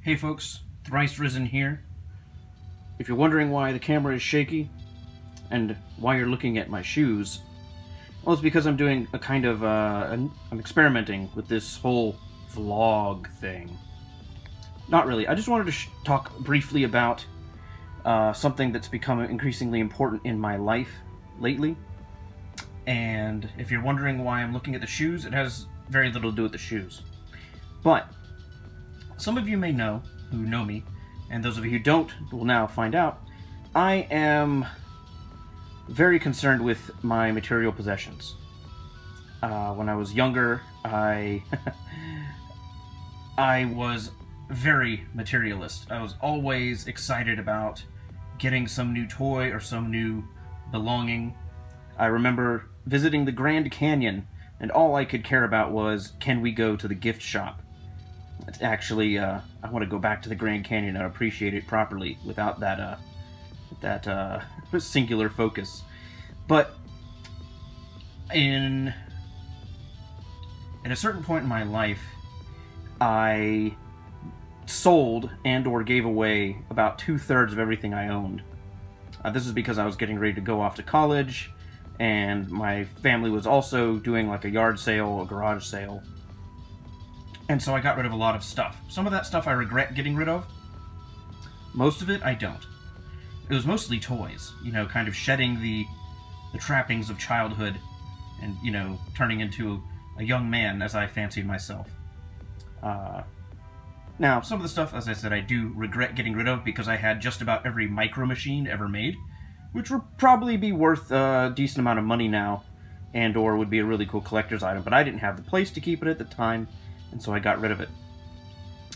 Hey folks, ThriceRisen here. If you're wondering why the camera is shaky, and why you're looking at my shoes, well, it's because I'm doing a kind of, I'm experimenting with this whole vlog thing. Not really, I just wanted to talk briefly about something that's become increasingly important in my life lately. And if you're wondering why I'm looking at the shoes, it has very little to do with the shoes. But some of you may know, who know me, and those of you who don't will now find out, I am very concerned with my material possessions. When I was younger, I was very materialist. I was always excited about getting some new toy or some new belonging. I remember visiting the Grand Canyon, and all I could care about was, can we go to the gift shop? It's actually, I want to go back to the Grand Canyon and appreciate it properly without that, singular focus. But at a certain point in my life, I sold and or gave away about 2/3 of everything I owned. This is because I was getting ready to go off to college, and my family was also doing like a yard sale, a garage sale. And so I got rid of a lot of stuff. Some of that stuff I regret getting rid of. Most of it I don't. It was mostly toys, you know, kind of shedding the trappings of childhood and, you know, turning into a young man as I fancied myself. Now, some of the stuff, as I said, I do regret getting rid of because I had just about every micro machine ever made, which would probably be worth a decent amount of money now, and or would be a really cool collector's item, but I didn't have the place to keep it at the time, and so I got rid of it.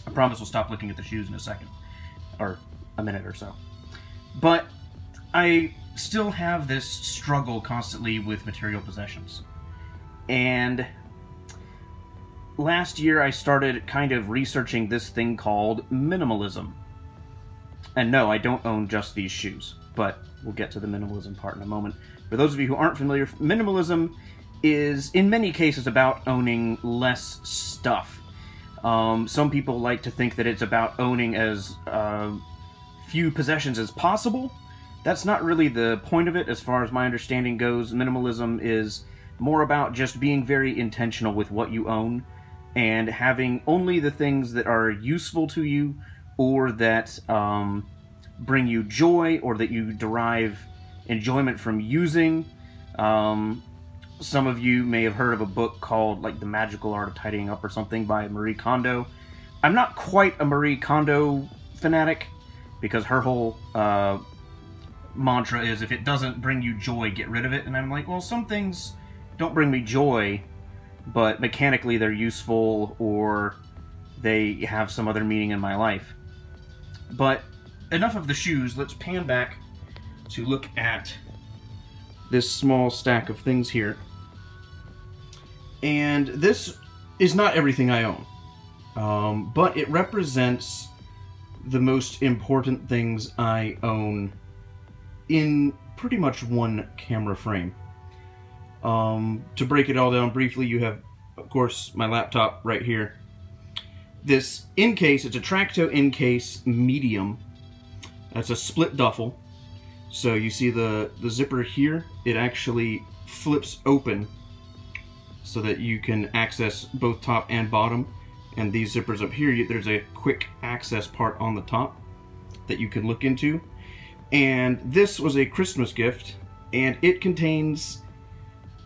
I promise we'll stop looking at the shoes in a second, or a minute or so. But I still have this struggle constantly with material possessions. And last year I started kind of researching this thing called minimalism. And no, I don't own just these shoes, but we'll get to the minimalism part in a moment. For those of you who aren't familiar, minimalism is, in many cases, about owning less stuff. Some people like to think that it's about owning as few possessions as possible. That's not really the point of it, as far as my understanding goes. Minimalism is more about just being very intentional with what you own, and having only the things that are useful to you, or that bring you joy, or that you derive enjoyment from using. Some of you may have heard of a book called, like, The Magical Art of Tidying Up or something by Marie Kondo. I'm not quite a Marie Kondo fanatic, because her whole mantra is, if it doesn't bring you joy, get rid of it. And I'm like, well, some things don't bring me joy, but mechanically they're useful, or they have some other meaning in my life. But enough of the shoes, let's pan back to look at this small stack of things here. And this is not everything I own, but it represents the most important things I own in pretty much one camera frame. To break it all down briefly, you have, of course, my laptop right here. This in-case, it's a Tracto in-case medium. That's a split duffel. So you see the zipper here, it actually flips open so that you can access both top and bottom. And these zippers up here, there's a quick access part on the top that you can look into. And this was a Christmas gift, and it contains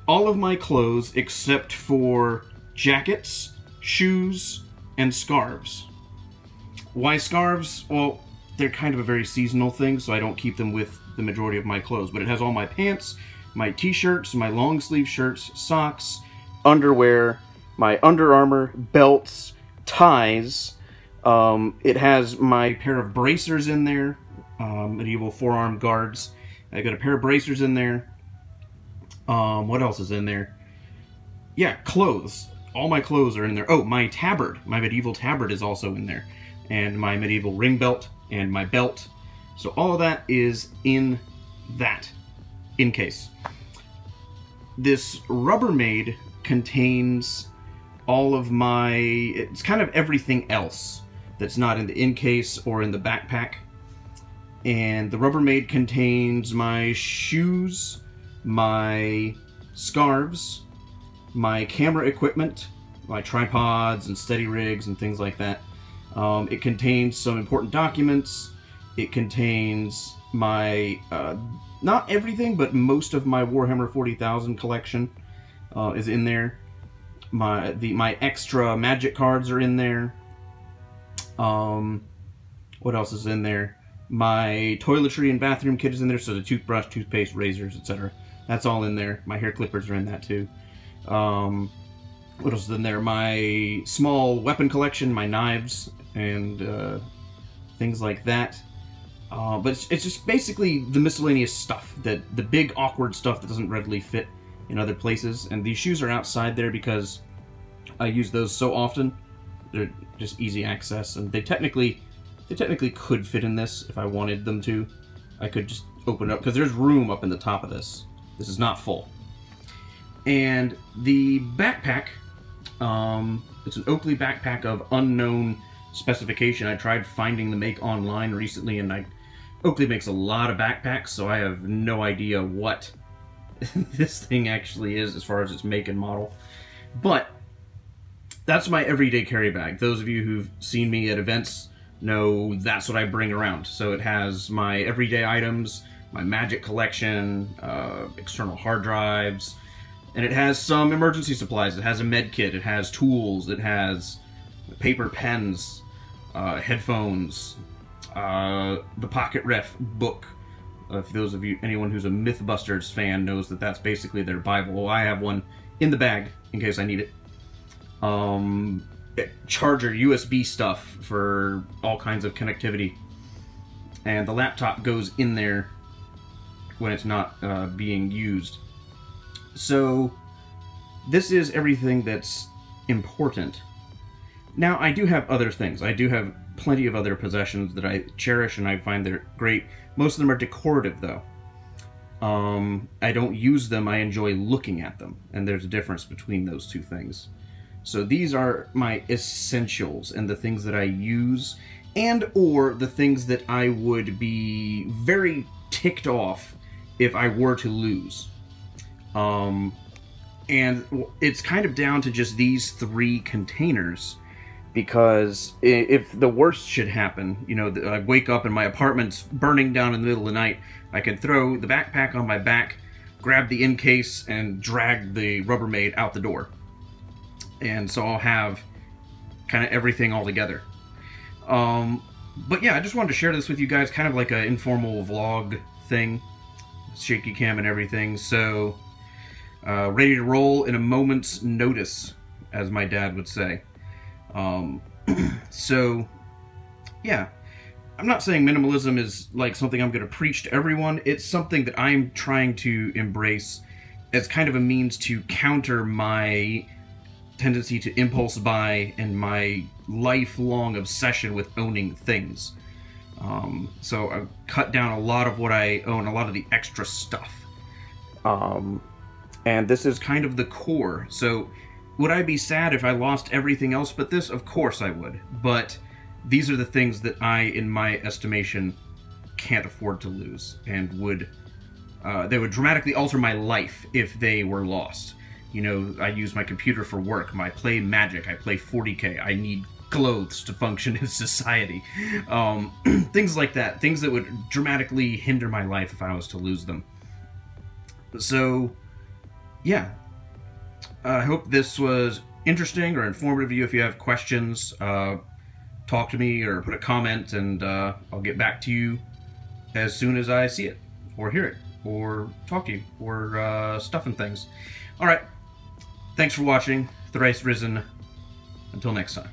all of my clothes except for jackets, shoes, and scarves. Why scarves? Well, they're kind of a very seasonal thing, so I don't keep them with the majority of my clothes. But it has all my pants, my t-shirts, my long sleeve shirts, socks, underwear, my Under Armour, belts, ties. It has my pair of bracers in there, medieval forearm guards. I got a pair of bracers in there. What else is in there? Yeah, clothes. All my clothes are in there. Oh, my tabard. My medieval tabard is also in there. And my medieval ring belt and my belt. So all of that is in that, in case. This Rubbermaid contains all of my, it's kind of everything else. that's not in the in case or in the backpack. And the Rubbermaid contains my shoes, my scarves, my camera equipment, my tripods and steady rigs and things like that. It contains some important documents. It contains my, not everything, but most of my Warhammer 40,000 collection is in there. My extra magic cards are in there. What else is in there? My toiletry and bathroom kit is in there, so the toothbrush, toothpaste, razors, etc. That's all in there. My hair clippers are in that too. What else is in there? My small weapon collection, my knives, and things like that. But it's just basically the miscellaneous stuff, the big awkward stuff that doesn't readily fit in other places. And these shoes are outside there because I use those so often. They're just easy access, and they technically could fit in this if I wanted them to. I could just open it up, because there's room up in the top of this. This is not full. And the backpack, it's an Oakley backpack of unknown specification. I tried finding the make online recently, and Oakley makes a lot of backpacks, so I have no idea what this thing actually is as far as its make and model. But that's my everyday carry bag. Those of you who've seen me at events know that's what I bring around. So it has my everyday items, my magic collection, external hard drives, and it has some emergency supplies. It has a med kit, it has tools, it has paper pens, headphones, the Pocket Ref book. If those of you, anyone who's a Mythbusters fan knows that that's basically their Bible. Well, I have one in the bag in case I need it. Charger, USB stuff for all kinds of connectivity. And the laptop goes in there when it's not being used. So this is everything that's important. Now, I do have other things. I do have plenty of other possessions that I cherish and I find they're great. Most of them are decorative, though. I don't use them, I enjoy looking at them, and there's a difference between those two things. So these are my essentials and the things that I use, and or the things that I would be very ticked off if I were to lose. And it's kind of down to just these 3 containers, because if the worst should happen, you know, I wake up and my apartment's burning down in the middle of the night, I can throw the backpack on my back, grab the in case, and drag the Rubbermaid out the door. And so I'll have kind of everything all together. But yeah, I just wanted to share this with you guys, kind of like an informal vlog thing, shaky cam and everything. So ready to roll in a moment's notice, as my dad would say. So yeah, I'm not saying minimalism is like something I'm going to preach to everyone. It's something that I'm trying to embrace as kind of a means to counter my tendency to impulse buy and my lifelong obsession with owning things. So I've cut down a lot of what I own, a lot of the extra stuff. And this is kind of the core. So would I be sad if I lost everything else but this? Of course I would. But these are the things that I, in my estimation, can't afford to lose, and would they would dramatically alter my life if they were lost. You know, I use my computer for work. I play Magic. I play 40K. I need clothes to function in society. Things like that. Things that would dramatically hinder my life if I was to lose them. So, yeah. I hope this was interesting or informative to you. If you have questions, talk to me or put a comment, and I'll get back to you as soon as I see it, or hear it, or talk to you, or stuff and things. Alright. Thanks for watching. ThriceRisen. Until next time.